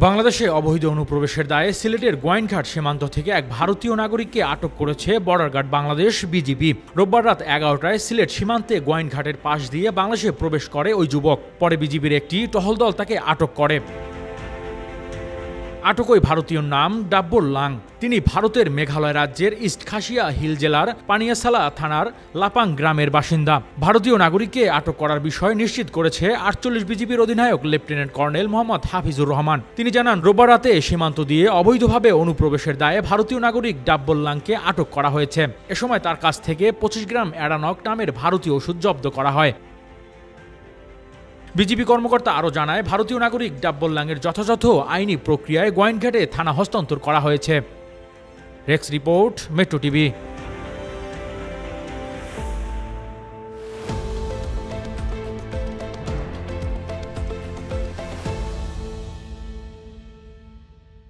বাংলাদেশে অবৈধ অনুপ্রবেশের দায়ে সিলেটের গোয়াইনঘাট সীমান্ত থেকে এক ভারতীয় নাগরিককে আটক করেছে বর্ডার গার্ড বাংলাদেশ বিজিবি। রোববার রাত 11টায় সিলেট সীমান্তে গোয়াইনঘাটের পাশ দিয়ে বাংলাদেশে প্রবেশ করে ওই যুবক। পরে বিজিবির একটি টহল দল তাকে আটক করে। আটক ওই ভারতীয় নাম ডাব্বর লাং। তিনি ভারতের মেঘালয় রাজ্যের ইস্ট খাসিয়া হিল জেলার পানিয়াসালা থানার লাপাং গ্রামের বাসিন্দা। ভারতীয় নাগরিককে আটক করার বিষয় নিশ্চিত করেছে 48 বিজিবির অধিনায়ক লেফটেন্যান্ট কর্নেল মোহাম্মদ হাফিজুর রহমান। তিনি জানান, রোববার রাতে সীমান্ত দিয়ে অবৈধভাবে অনুপ্রবেশের দায়ে ভারতীয় নাগরিক ডাব্বর লাংকে আটক করা হয়েছে। এ সময় তার কাছ থেকে 25 গ্রাম অ্যাডানক নামের ভারতীয় ওষুধ জব্দ করা হয়। বিজিবি কর্মকর্তা আরও জানায়, ভারতীয় নাগরিক ডাব্বর লাংয়ের যথাযথ আইনি প্রক্রিয়ায় গোয়াইনঘাটে থানা হস্তান্তর করা হয়েছে। Rex report, metro TV.